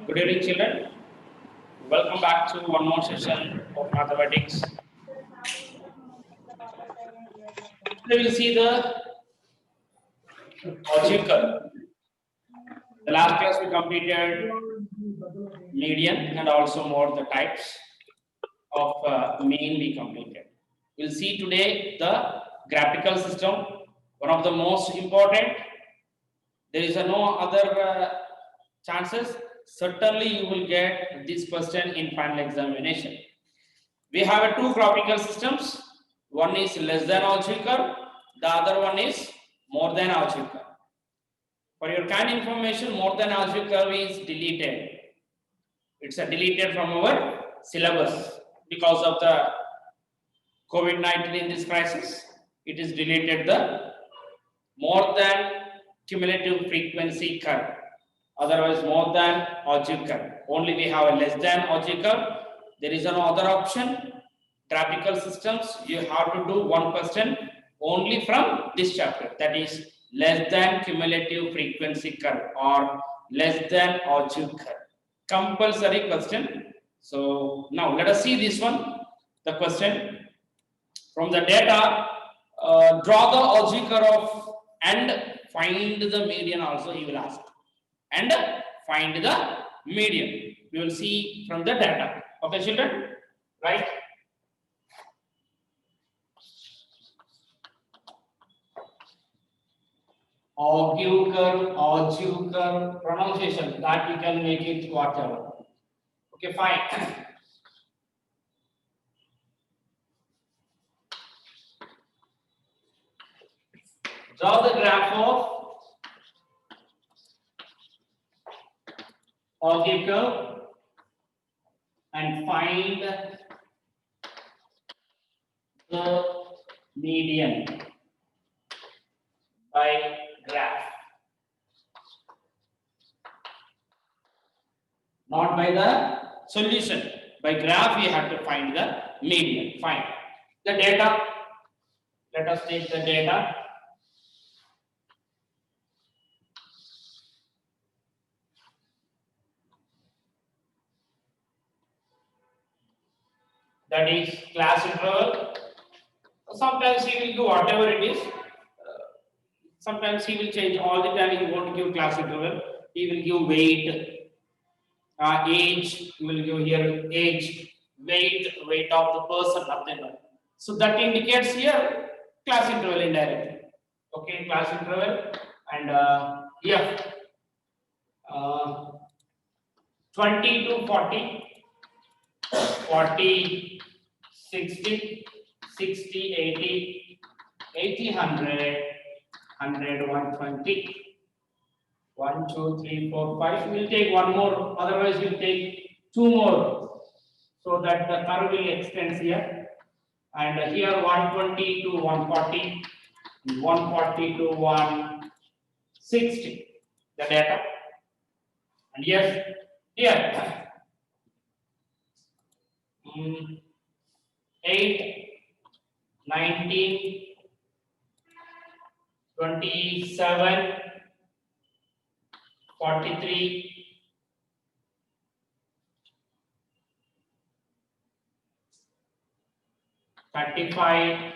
Good evening, children. Welcome back to one more session of mathematics. Today we'll see the algebra. The last class we completed median and also more the types of mean we completed. We'll see today the graphical system, one of the most important. There is no other chances. Certainly you will get this question in final examination. We have two graphical systems. One is less than algebra, the other one is more than algebra. For your kind information, more than algebra is deleted. It's deleted from our syllabus because of the COVID-19 in this crisis. It is deleted the more than cumulative frequency curve. Otherwise, more than algebra. Only we have a less than algebra. There is no other option. Graphical systems, you have to do 1% only from this chapter. That is less than cumulative frequency curve or less than algebra. Compulsory question. So now let us see this one. The question from the data, draw the algebra of and find the median. Also, he will ask and find the median. We will see from the data. Okay, children, right? Algebra, pronunciation that you can make it whatever. Okay, fine. Draw the graph of algebra and find the median by graph. Not by the solution. By graph, you have to find the median. Fine. The data. Let us take the data. That is class interval. Sometimes he will do whatever it is. Sometimes he will change. All the time he won't give class interval. He will give weight. Age, we will give here age, weight of the person, nothing. So that indicates here class interval indirectly. Okay, class interval and yeah, 20 to 40, 40, 60, 60, 80, 80, 100, 100, 120. 1, 2, 3, 4, 5. We'll take one more, otherwise we'll take two more so that the curve will extend here. And here 120 to 140, 140 to 160. The data. And yes, here 8, 19, 27. 43, 35,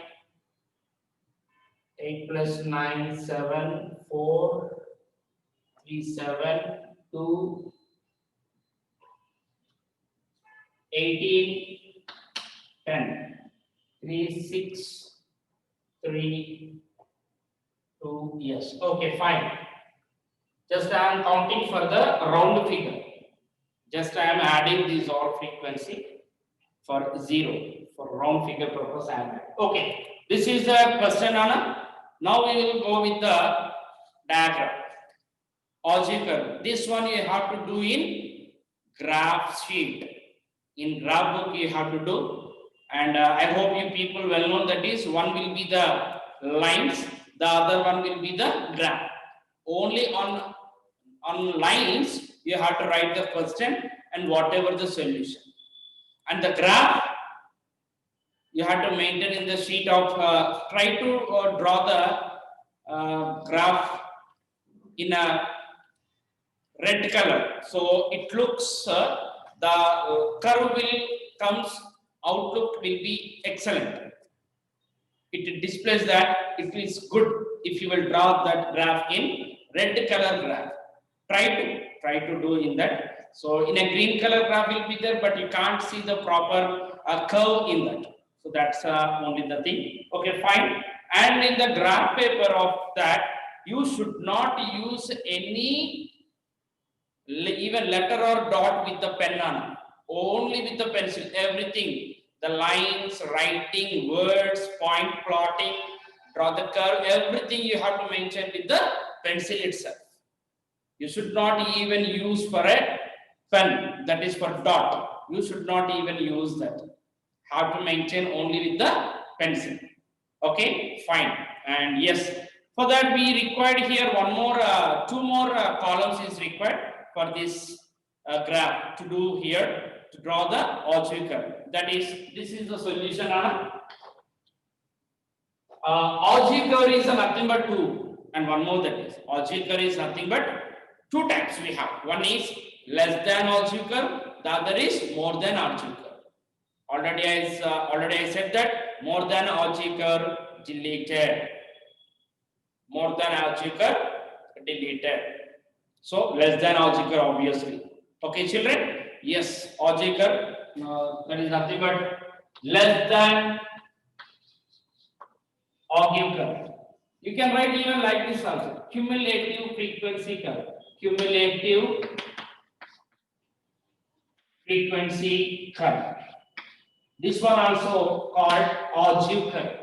8 plus 9, 7, 4, 3, 7, 2, 18, 10, 3, 6, 3, 2, yes. Okay, fine. Just I am counting for the round figure. Just I am adding these all frequency for 0. For round figure purpose I am adding. Okay. This is the question, Anna. Now we will go with the diagram. Algebra. This one you have to do in graph sheet. In graph book you have to do. And I hope you people well know that is one will be the lines, the other one will be the graph. Only on lines you have to write the question and whatever the solution. And the graph you have to maintain in the sheet of try to draw the graph in a red color. So it looks the curve will comes outlook will be excellent. It displays that it is good if you will draw that graph in red color graph. Try to do in that. So in a green color graph will be there, but you can't see the proper curve in that. So that's only the thing. Okay, fine. And in the graph paper of that, you should not use any even letter or dot with the pen on, only with the pencil. Everything, the lines, writing, words, point plotting, draw the curve, everything you have to mention with the pencil itself. You should not even use for a pen, that is for dot. You should not even use that. Have to maintain only with the pencil. Okay, fine. And yes, for that we required here two more columns is required for this graph to do here to draw the algebraic curve. That is, this is the solution on algebraic curve is nothing but two, and one more, that is algebraic curve is nothing but two types we have. One is less than algebraic curve, the other is more than algebraic curve. Already I said that more than algebraic curve deleted. More than algebraic curve deleted. So less than algebraic curve obviously. Okay, children? Yes, algebraic curve that is nothing but less than algebraic curve. You can write even like this also. Cumulative frequency curve. Cumulative frequency curve. This one also called algebraic curve.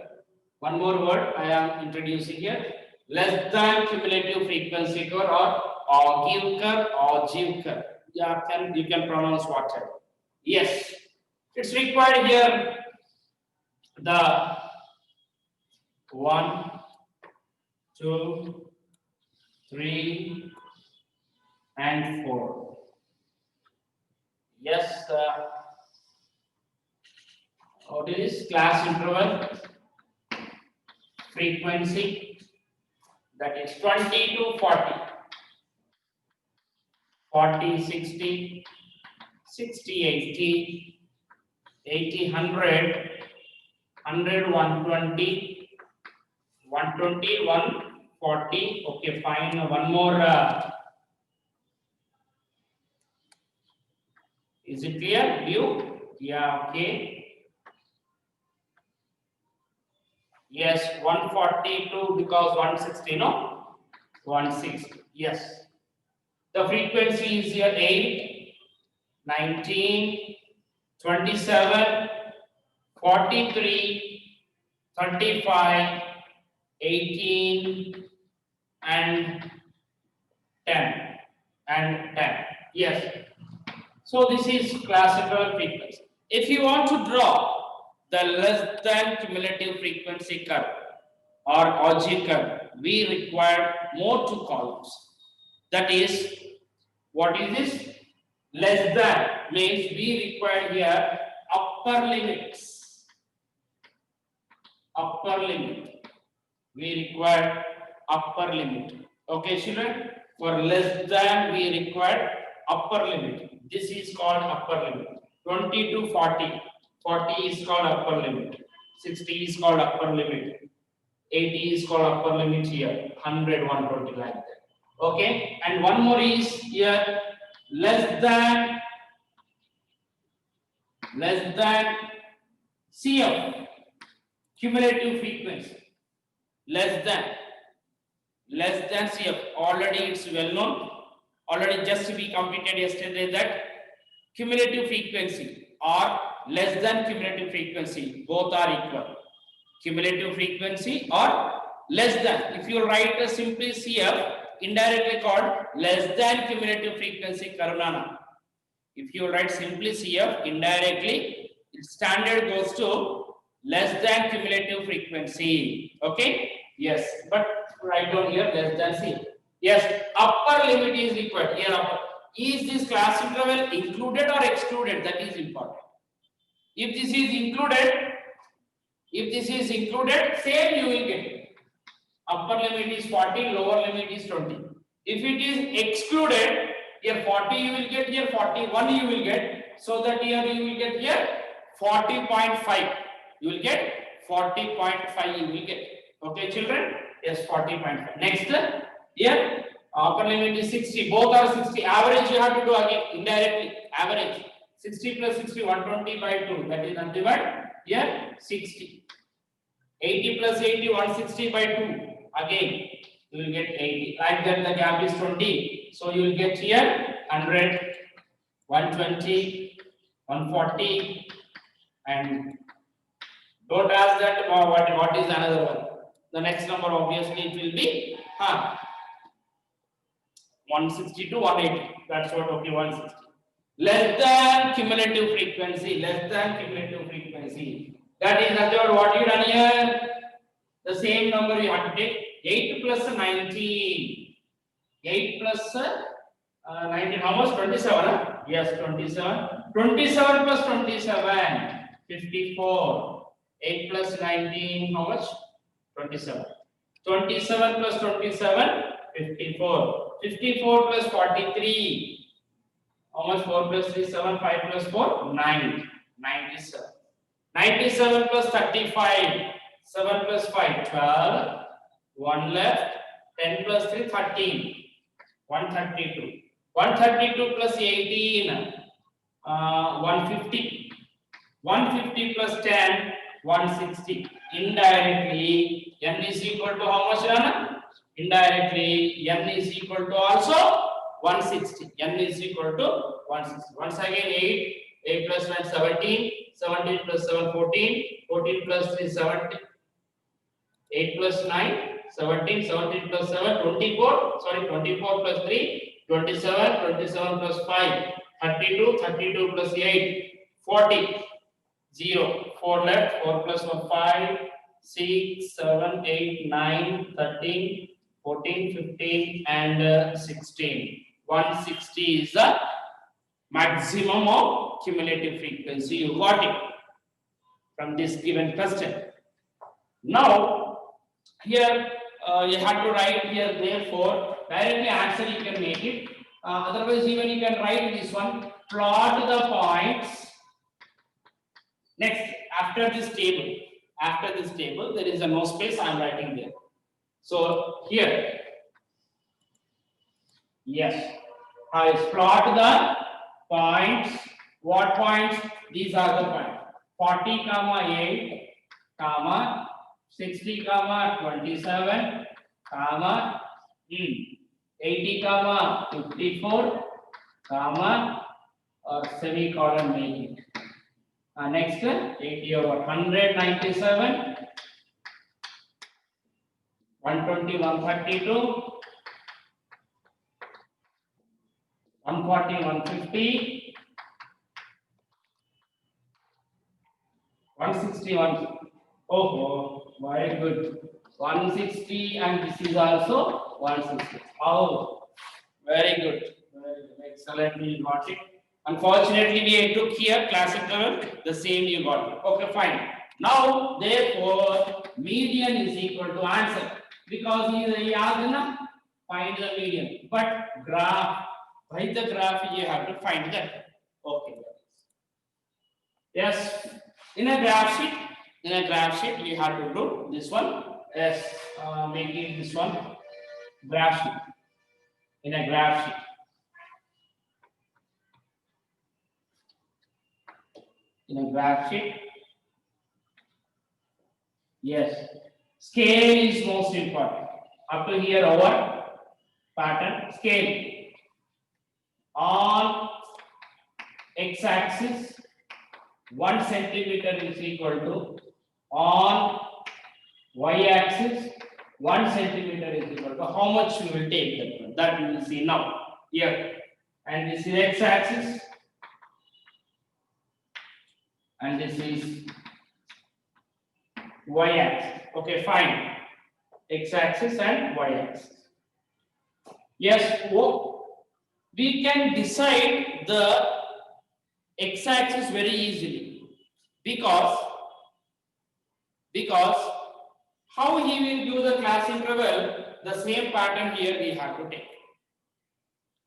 One more word I am introducing here. Less than cumulative frequency curve or algebraic curve. Yeah, you can pronounce whatever. Yes, it's required here. The 1, 2, 3, and 4. Yes, what is class interval frequency? That is 20 to 40. 40, 60, 60, 80, 80, 100, 100, 120, 120, 140. Okay, fine. One more. Is it clear? View? Yeah, okay. Yes, 142 because 160, no? 160. Yes. The frequency is here 8, 19, 27, 43, 35, 18, and 10. And 10. Yes. So this is classical frequency. If you want to draw the less than cumulative frequency curve or algebraic curve, we require more two columns. That is, what is this? Less than means we require here upper limits. Upper limit. We require upper limit. Okay, children? For less than, we require upper limit. This is called upper limit. 20 to 40. 40 is called upper limit. 60 is called upper limit. 80 is called upper limit here. 100, 120 like that. Okay, and one more is here less than CF, cumulative frequency. Less than CF. Already it's well known. Already just we completed yesterday that cumulative frequency or less than cumulative frequency, both are equal. Cumulative frequency or less than. If you write a simply CF, indirectly called less than cumulative frequency Karunana. If you write simply CF, indirectly, its standard goes to less than cumulative frequency. Okay? Yes, but write down here less than CF. Yes, upper limit is required. Here upper. Is this class interval included or excluded? That is important. If this is included, same you will get. Upper limit is 40, lower limit is 20. If it is excluded, Here 40 you will get, here 41 you will get. So that here you will get here 40.5. You will get 40.5 you will get. Okay, children? Yes, 40.5. Next, here upper limit is 60. Both are 60. Average you have to do again indirectly. Average 60 plus 60, 120 by 2. That is nothing but here 60. 80 plus 80, 160 by 2. Again, you will get 80. Like that, the gap is 20. So you will get here 100, 120, 140, and don't ask that what is another one. The next number obviously it will be 160 to 180. That's what, okay, 160. Less than cumulative frequency. Less than cumulative frequency. That is nothing but what you done here. The same number you have to take. 8 plus 19. 8 plus 19. How much? 27. Huh? Yes, 27. 27 plus 27. 54. 8 plus 19. How much? 27. 27 plus 27. 54. 54 plus 43. How much? 4 plus 3, 7. 5 plus 4, 9. 97. 97 plus 35. 7 plus 5, 12. 1 left. 10 plus 3, 13. 132. 132 plus 18. 150. 150 plus 10. 160. Indirectly, n is equal to how much, Rana? Indirectly, n is equal to also 160. N is equal to 160. Once again, 8. 8 plus 9, 17. 17 plus 7, 14. 14 plus 3, 17. 8 plus 9, 17. 17 plus 7, 24. Sorry, 24 plus 3, 27. 27 plus 5, 32. 32 plus 8, 40. 0. 4 left. 4 plus 1, 5. 6, 7, 8, 9, 13, 14, 15, and 16. 160 is the maximum of cumulative frequency. You got it from this given question. Now, here you have to write here, therefore, directly answer you can make it. Otherwise, even you can write this one. Plot the points. Next, after this table, there is a no space. I am writing there. So here, yes, I plot the points. What points? These are the points. 40, 8, 60, 27, 80, 54, or semicolon make it. Next, 80 over 197, 120, 132, 140, 150, 161. Oh, very good. 160, and this is also 160. Oh, very good. Very good. Excellent. You got it. Unfortunately, we took here classical, the same you got it. Okay, fine. Now, therefore, median is equal to answer because he asked find the median. But graph, by the graph, you have to find that. Okay. Yes, in a graph sheet, we have to do this one. Yes, making this one graph sheet. In a graph sheet. In a graph sheet. Yes, scale is most important. Up to here, our pattern scale. On x-axis, 1 centimeter is equal to, on y-axis, 1 centimeter is equal to how much we will take that one. That we will see now here. And this is x-axis, and this is y-axis. Okay, fine. X-axis and y-axis. Yes, we can decide the x-axis very easily because how he will give the class interval, the same pattern here we have to take.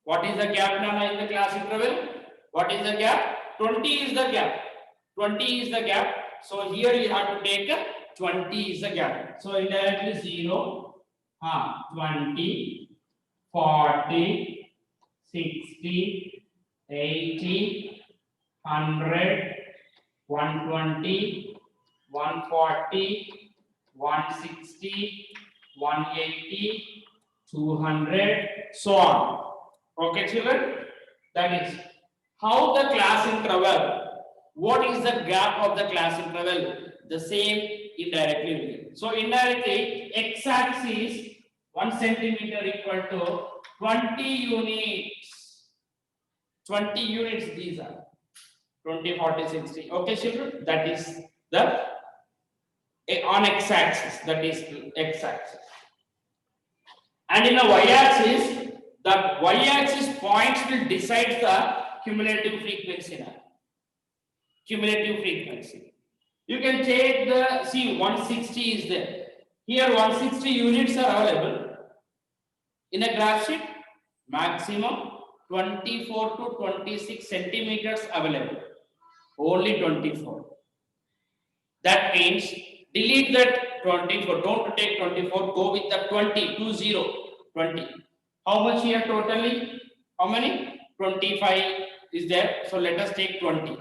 What is the gap now in the class interval? What is the gap? 20 is the gap. 20 is the gap. So here you have to take 20 is the gap. So indirectly 0, 20, 40, 60, 80, 100, 120, 140, 160, 180, 200, so on. Okay, children? That is how the class interval, what is the gap of the class interval? The same indirectly we get. So indirectly, x-axis 1 centimeter equal to 20 units. 20 units these are. 20, 40, 60. Okay, children? That is the on x-axis, that is x-axis. And in the y-axis, the y-axis points will decide the cumulative frequency now. Cumulative frequency. You can take the, see 160 is there. Here 160 units are available. In a graph sheet, maximum 24 to 26 centimeters available. Only 24. That means delete that 24. Don't take 24. Go with the 20. 20. How much here totally? How many? 25 is there. So let us take 20.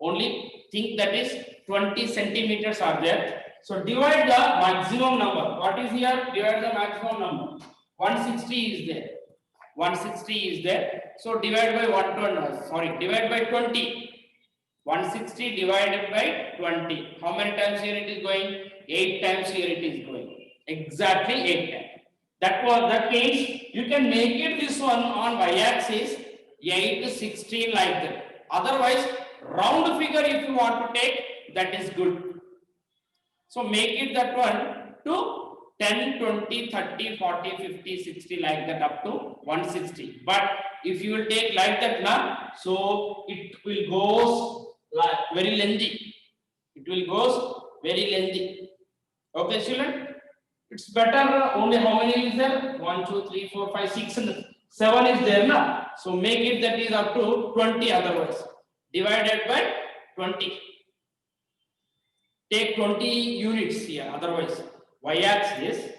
Only think that is 20 centimeters are there. So divide the maximum number. What is here? Divide the maximum number. 160 is there. 160 is there. So divide by 120. Sorry, divide by 20. 160 divided by 20. How many times here it is going? 8 times here it is going. Exactly 8 times. That means you can make it this one on y-axis 8 to 16 like that. Otherwise, round figure if you want to take, that is good. So make it that one to 10, 20, 30, 40, 50, 60 like that up to 160. But if you will take like that now, so it will go like very lengthy. It will go very lengthy. Okay, children? It's better only how many is there? 1, 2, 3, 4, 5, 6, and 7 is there now. So make it that is up to 20 otherwise. Divided by 20. Take 20 units here. Otherwise, y-axis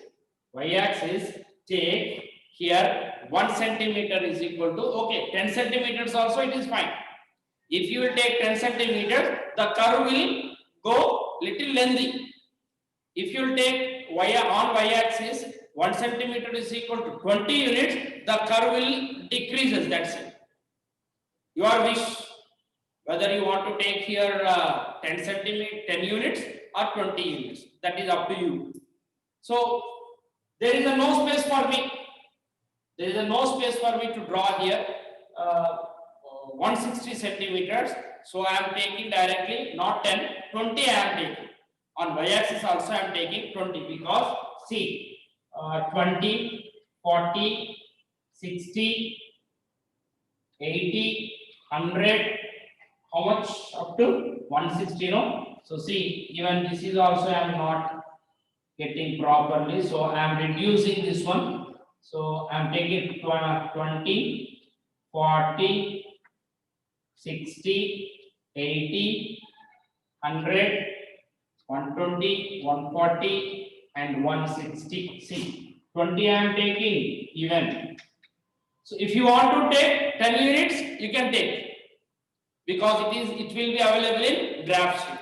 take here 1 centimeter is equal to, okay, 10 centimeters also it is fine. If you will take 10 centimeters, the curve will go little lengthy. If you will take on y-axis, 1 centimeter is equal to 20 units, the curve will decreases, that's it. Your wish, whether you want to take here 10 centimeter, 10 units or 20 units, that is up to you. So there is no space for me. There is no space for me to draw here 160 centimeters. So I am taking directly not 10, 20 I am taking. On y-axis also I am taking 20 because see 20, 40, 60, 80, 100, how much up to 160, no? So see, even this is also I am not getting properly, so I am reducing this one. So I am taking 20, 40, 60, 80, 100, 120, 140 and 160. See, 20 I am taking even. So if you want to take 10 units, you can take, because it will be available in graph sheet.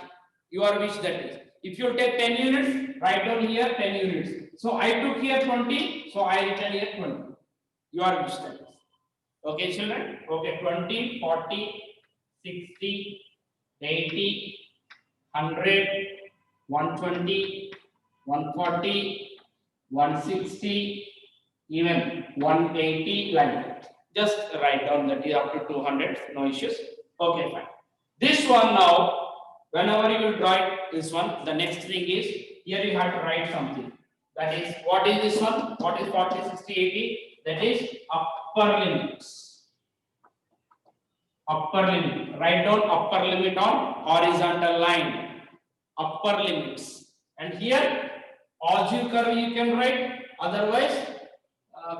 Your wish that is. If you take 10 units, write down here 10 units. So I took here 20, so I written here 20. Your wish that is. Okay, children? Okay, 20, 40, 60, 80, 100, 120, 140, 160, even 180 like that. Just write down that is up to 200, no issues. Okay, fine. This one now, whenever you will write this one, the next thing is, here you have to write something. That is, what is this one? What is 40, 60, 80? That is upper limits. Upper limit. Write down upper limit on horizontal line. Upper limits. And here, algebraic curve you can write. Otherwise,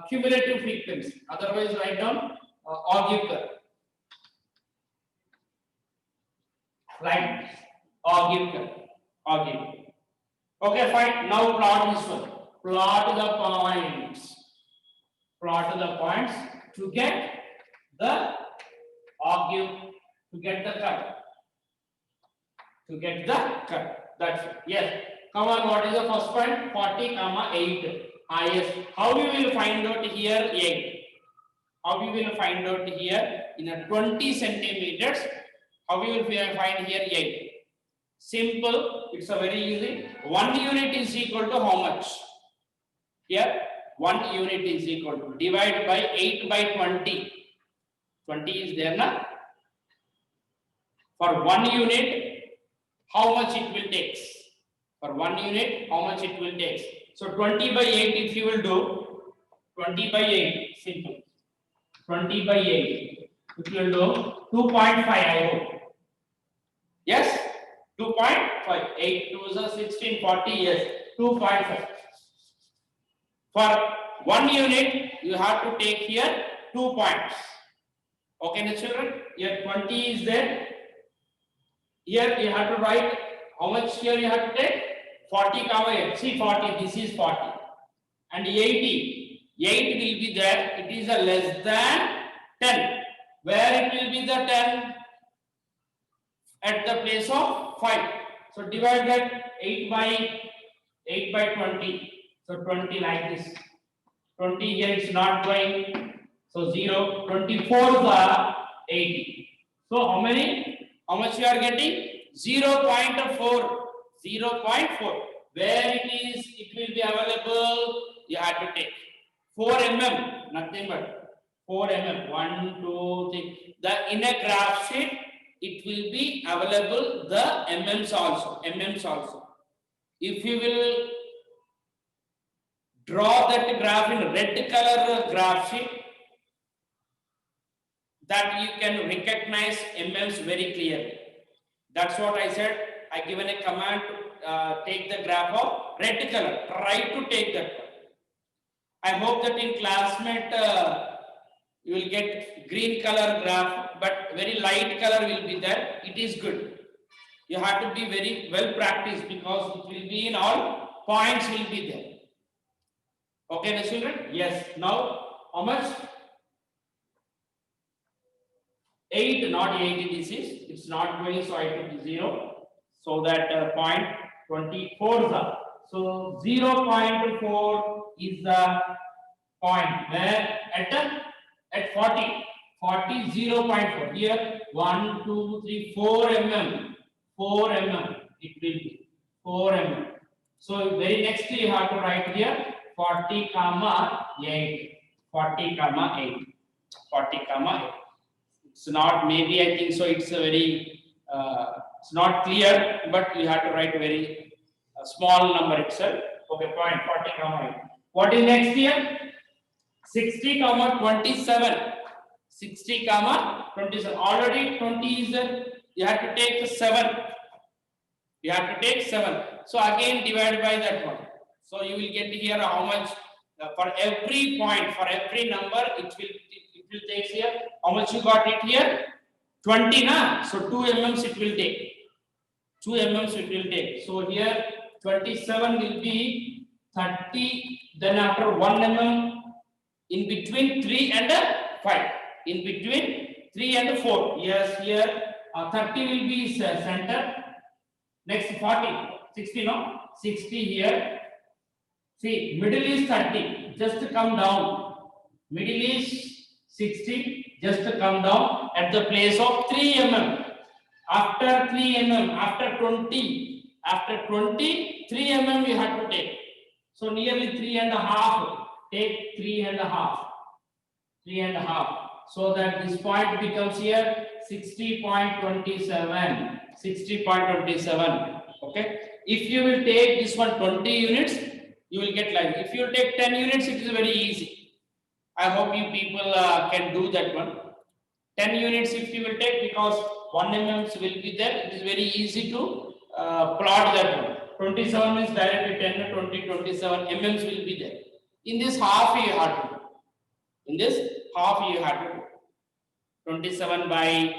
cumulative frequency. Otherwise, write down Auger curve. Right? Auger curve. Auger. Okay, fine. Now plot this one. Plot the points. Plot the points to get the Auger, to get the curve. To get the curve. That's it. Yes. Come on, what is the first point? 40, 8. Highest. How you will find out here 8? How you will find out here in a 20 centimeters? How you will find here 8? Simple. It's a very easy. 1 unit is equal to how much? Here 1 unit is equal to divide by 8 by 20. 20 is there now. For 1 unit, how much it will take? For 1 unit, how much it will take? So 20 by 8, if you will do 20 by 8, simple. 20 by 8, if you will do 2.5, I hope. Yes? 2.5. 8 2 is 16, 40, yes. 2.5. For 1 unit, you have to take here 2 points. Okay, now children? Here 20 is there. Here you have to write how much here you have to take? 40, 8. See 40, this is 40. And 80. 8 will be there. It is a less than 10. Where it will be the 10? At the place of 5. So divide that 8 by 20. So 20 like this. 20 here it's not going. So 0. 24 is 80. So how many? How much you are getting? 0.4. 0.4. Where it is, it will be available. You have to take 4 mm. Nothing but 4 mm. 1, 2, 3. The in a graph sheet, it will be available the MMs also. MMs also. If you will draw that graph in red color graph sheet, that you can recognize MMs very clearly. That's what I said. I given a command to take the graph of red color. Try to take that one. I hope that in classmate you will get green color graph, but very light color will be there. It is good. You have to be very well practiced because it will be in all points will be there. Okay, the children? Yes. Now, how much? 8, not 80 this is. It's not going, so I took 0. So that point 24 is up. So 0.4 is the point where at 40. 40 0.4. Here 1, 2, 3, 4 mm. 4 mm. It will be 4 mm. So very next you have to write here 40, 8. 40, 8. 40, 8. It's not, maybe I think so, it's a very it's not clear, but you have to write a very small number itself. Okay, point 40, 8. What is next here? 60, 27. 60, 27. Already 20 is there. You have to take 7. You have to take 7. So again divide by that one. So you will get here how much for every point, for every number, it will take here. How much you got it here? 20, na? So 2 mm it will take. 2 mm it will take. So here 27 will be 30. Then after 1 mm, in between 3 and 5. In between 3 and 4. Yes, here 30 will be center. Next 40, 60, no? 60 here. See, middle is 30. Just come down. Middle is 60. Just come down at the place of 3 mm. After 3 mm, after 20, 3 mm you have to take. So nearly 3.5. Take 3.5. 3.5. So that this point becomes here 60.27. 60.27. Okay. If you will take this one 20 units, you will get like. If you take 10 units, it is very easy. I hope you people can do that one. 10 units if you will take, because 1 mm will be there. It is very easy to plot that one. 27 means directly 10, 20, 27 mm will be there. In this half you have to do. In this half you have to do. 27 by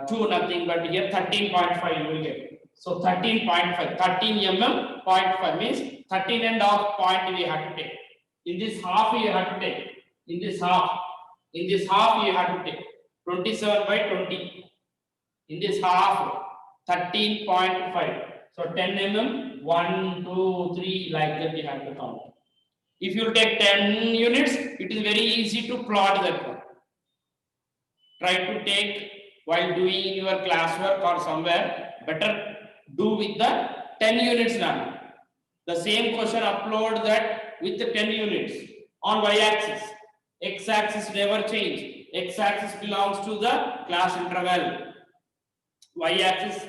2 nothing but here 13.5 you will get. So 13.5, 13 mm 0.5 means 13 and half point we have to take. In this half you have to take. In this half you have to take 27 by 20. In this half 13.5. So 10 mm 1, 2, 3 like that you have to count. If you take 10 units, it is very easy to plot that one. Try to take while doing your classwork or somewhere, better do with the 10 units now. The same question upload that with the 10 units on y-axis. X-axis never change. X-axis belongs to the class interval. Y-axis,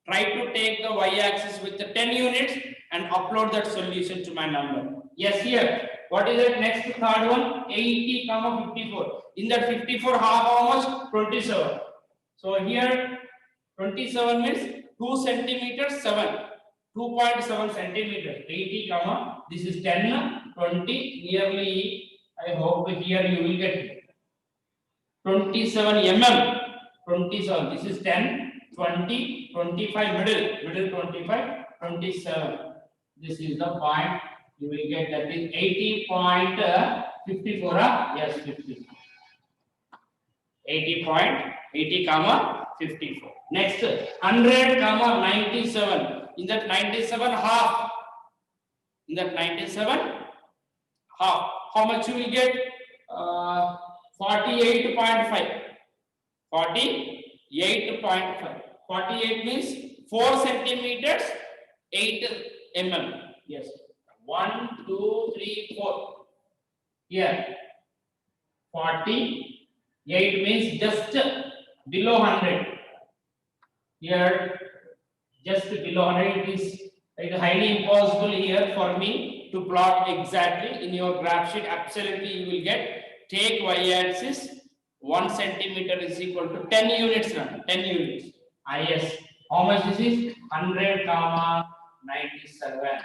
try to take the y-axis with the 10 units and upload that solution to my number. Yes, here. What is it? Next third one, 80, 54. In that 54, half how much? 27. So here, 27 means 2 centimeters, 7. 2.7 centimeters. 80, this is 10, 20, nearly, I hope here you will get it. 27 mm. 27, this is 10, 20, 25, middle 25, 27. This is the point. You will get that is 80.54. Yes, 50. 80.80, 54. Next, 100, 97. In that 97 half. In that 97 half. How much you will get? 48.5. 48.5. 48 means 4 centimeters, 8 mm. Yes. 1, 2, 3, 4. Here. 48 means just below 100. Here, just below 100. It is highly impossible here for me to plot exactly in your graph sheet. Absolutely, you will get. Take y-axis. 1 centimeter is equal to 10 units. 10 units. Yes. How much this is? 100, 97. 100,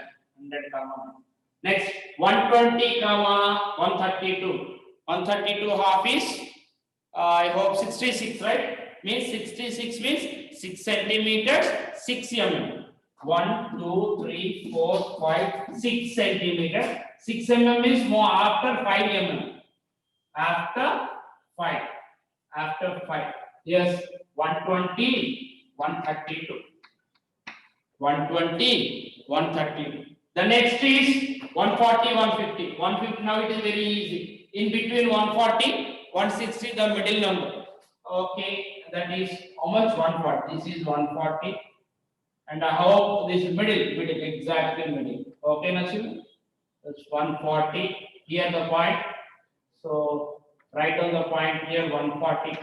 next 120, 132. 132 half is I hope 66, right? Means 66 means 6 centimeters, 6 mm. 1, 2, 3, 4, 5, 6 centimeters. 6 mm means more after 5 mm. After 5. After 5. Yes, 120, 132. 120, 132. The next is 140, 150. 150 now it is very easy. In between 140, 160 the middle number. Okay, that is how much? 140. This is 140. And I hope this is middle, exactly middle. Okay, Nasim? That's 140. Here the point. So write on the point here 140,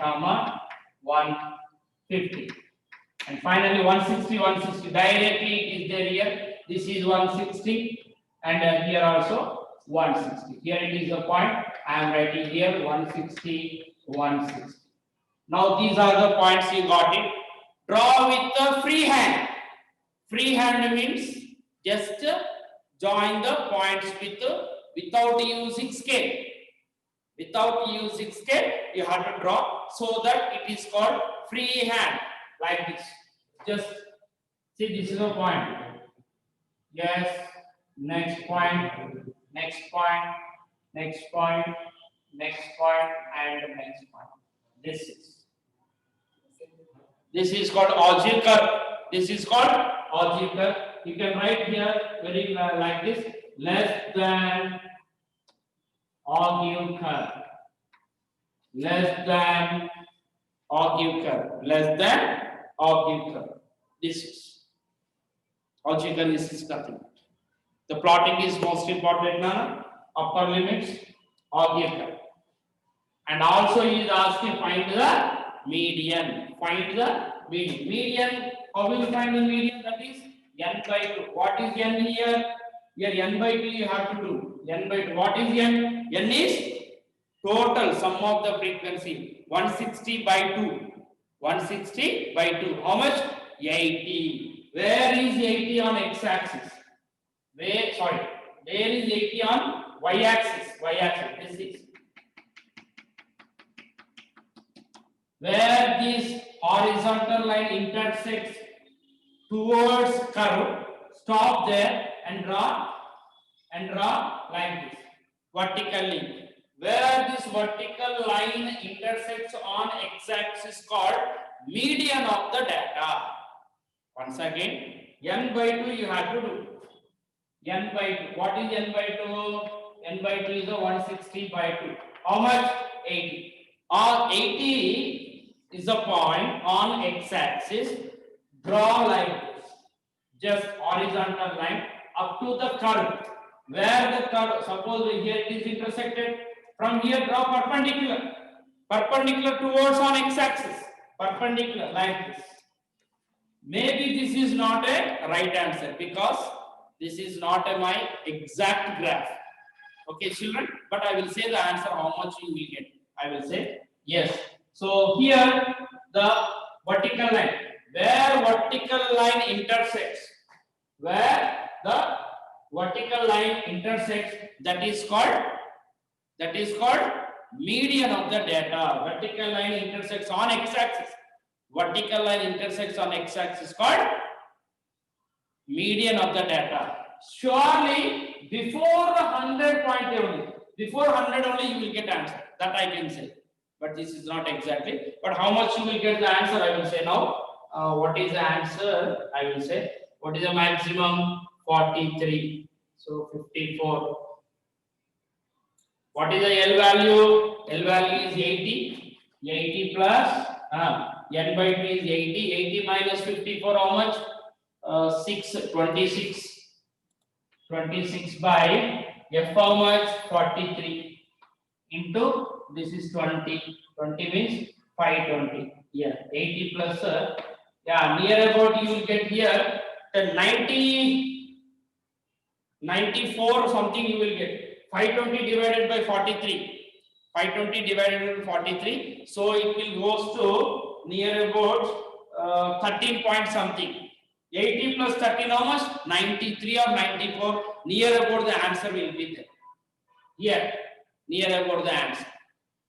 150. And finally 160, 160. Directly it is there here. This is 160 and here also 160. Here it is the point. I am writing here 160, 160. Now these are the points you got it. Draw with the free hand. Free hand means just join the points without using scale. Without using scale, you have to draw so that it is called free hand. Like this. Just see, this is a point. Yes. Next point. Next point. Next point. Next point. And next point. This is called ogive curve. This is called ogive curve. You can write here very like this. Less than ogive curve. Less than ogive curve. Less than ogive curve. This is ogive curve. This is nothing. The plotting is most important now. Upper limits, ogive curve. And also he is asking find the median. Find the median. Median, how will you find the median? That is n by 2. What is n here? Here n by 2 you have to do. N by 2. What is n? N is total sum of the frequency. 160 by 2. 160 by 2. How much? 80. Where is 80 on x-axis? Where is 80 on y-axis? Y-axis. This is where this horizontal line intersects towards curve, stop there and draw like this vertically. Where this vertical line intersects on x-axis called median of the data. Once again, n by 2 you have to do. N by 2. What is n by 2? N by 2 is a 160 by 2. How much? 80. Or 80 is a point on x-axis. Draw like this. Just horizontal line up to the curve. Where the curve, suppose here it is intersected. From here draw perpendicular. Perpendicular towards on x-axis. Perpendicular like this. Maybe this is not a right answer because this is not my exact graph. Okay, children, but I will say the answer how much you will get. I will say yes. So here the vertical line, where vertical line intersects, where the vertical line intersects, that is called median of the data. Vertical line intersects on x-axis. Vertical line intersects on x-axis called median of the data. Surely before the 100 point only, before 100 only you will get answer. That I can say. But this is not exactly. But how much you will get the answer, I will say now. What is the answer? I will say. What is the maximum? 43. So 54. What is the L value? L value is 80. 80 plus n by 2 is 80. 80 minus 54, how much? 6, 26. 26 by F, how much? 43. Into this is 20. 20 means 520. Yeah, 80 plus, yeah, near about you will get here the 94 or something you will get. 520 divided by 43. 520 divided by 43. So it will goes to near about 13 point something. 80 plus 13 how much? 93 or 94. Near about the answer will be there. Here, near about the answer.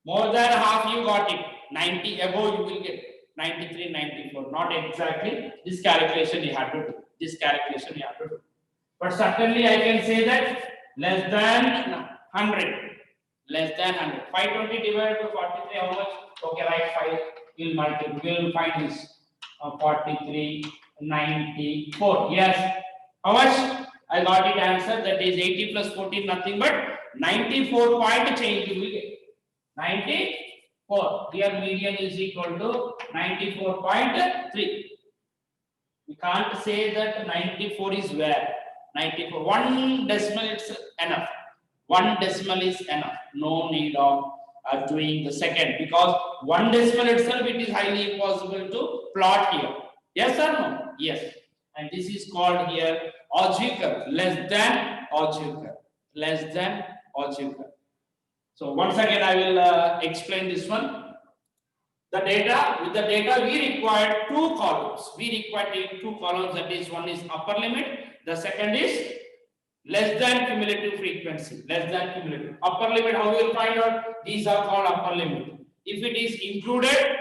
More than half you got it. 90 above you will get. 93, 94. Not exactly. This calculation you have to do. This calculation you have to do. But certainly I can say that less than 100. Less than 100. 520 divided by 43, how much? Okay, right, 5. We'll multiply. We'll find this. 43, 94. Yes. How much? I got it answer. That is 80 plus 14, nothing but 94 point change you will get. 94. Here median is equal to 94.3. We can't say that 94 is where. 94. 1 decimal is enough. 1 decimal is enough. No need of doing the second, because 1 decimal itself it is highly impossible to plot here. Yes or no? Yes. And this is called here algebra. Less than algebra. Less than algebra. So once again I will explain this one. The data, with the data we require 2 columns. We require 2 columns, that is, one is upper limit, the second is less than cumulative frequency. Less than cumulative. Upper limit, how we will find out? These are called upper limit. If it is included,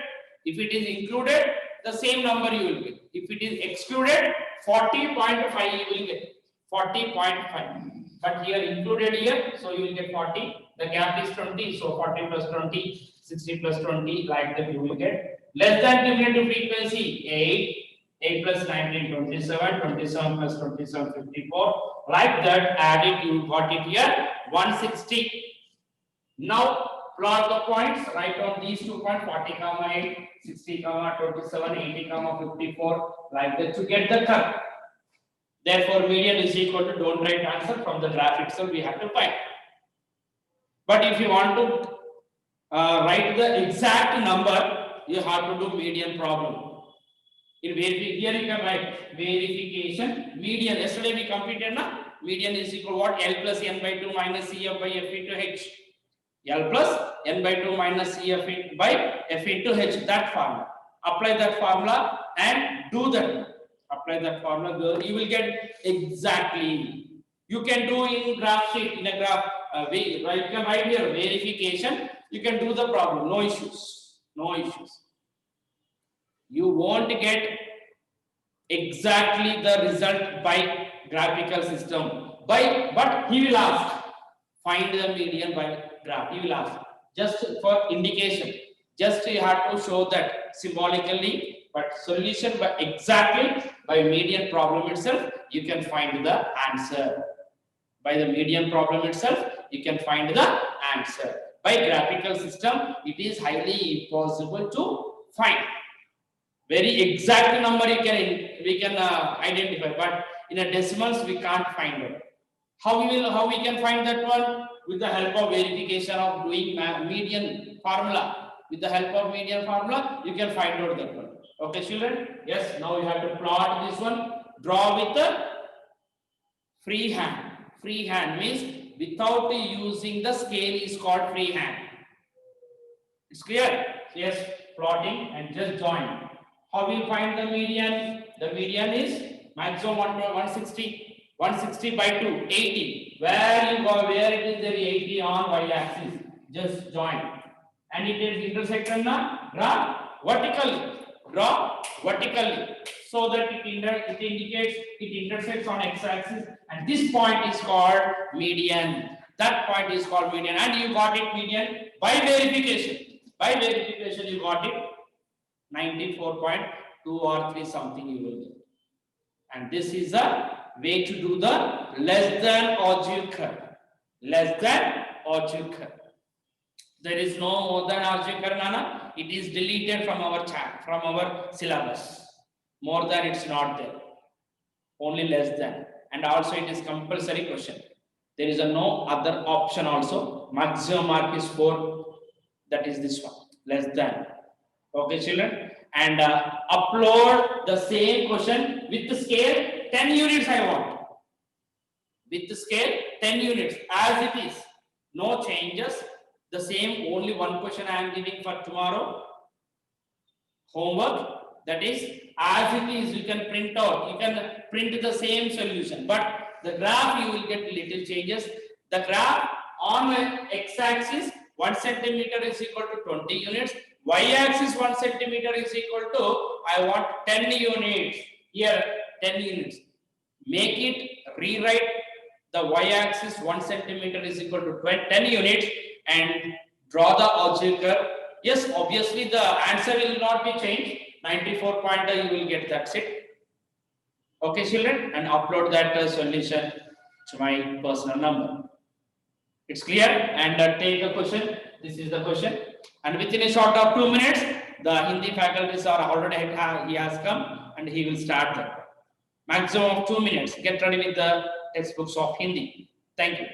the same number you will get. If it is excluded, 40.5 you will get. 40.5. But here included here, so you will get 40. The gap is 20, so 40 plus 20, 60 plus 20, like that you will get. Less than cumulative frequency, 8. 8 plus 19, 27. 27 plus 27, 54. Like that, add it, you got it here, 160. Now, plot the points, write down these 2 points, 40, 8, 60, 27, 80, 54, like that to get the curve. Therefore, median is equal to, don't write answer, from the graph itself we have to find. But if you want to write the exact number, you have to do median problem. In here you can write verification median. Yesterday we completed na median is equal to what? L plus n by 2 minus CF by F into H. L plus n by 2 minus CF by F into H. That formula. Apply that formula and do that. Apply that formula. You will get exactly. You can do in graph sheet, in a graph. You can write here verification. You can do the problem. No issues. No issues. You won't get exactly the result by graphical system. But he will ask, find the median by graph. He will ask just for indication. Just you have to show that symbolically, but solution by exactly by median problem itself, you can find the answer. By the median problem itself, you can find the answer. By graphical system, it is highly impossible to find. Very exact number we can identify, but in a decimals we can't find it. How we can find that one? With the help of verification of doing median formula. With the help of median formula, you can find out that one. Okay, children? Yes, now you have to plot this one. Draw with the free hand. Free hand means without using the scale is called free hand. It's clear? Yes, plotting and just join. How will find the median? The median is maximum 160. 160 by 2, 80. Where you go, where it is there 80 on y-axis. Just join. And it is intersected na? Draw vertically. Draw vertically. So that it indicates it intersects on x-axis. And this point is called median. That point is called median. And you got it median by verification. By verification you got it 94.2 or 3 something you will get. And this is a way to do the less than Auger. Less than Auger. There is no more than Auger, Nana. It is deleted from our chat, from our syllabus. More than it's not there. Only less than. And also it is compulsory question. There is no other option also. Maximum mark is 4. That is this one. Less than. Okay, children. And upload the same question with the scale 10 units I want. With the scale 10 units as it is. No changes. The same, only one question I am giving for tomorrow. Homework. That is as it is, you can print out. You can print the same solution. But the graph you will get little changes. The graph on x-axis 1 centimeter is equal to 20 units. Y-axis 1 centimeter is equal to, I want 10 units. Here 10 units. Make it, rewrite the y-axis 1 centimeter is equal to 10 units and draw the Auger. Yes, obviously the answer will not be changed. 94 pointer you will get, that's it. Okay, children, and upload that solution to my personal number. It's clear? And take the question. This is the question. And within a short of 2 minutes, the Hindi faculties are already, he has come and he will start that. Maximum of 2 minutes. Get ready with the textbooks of Hindi. Thank you.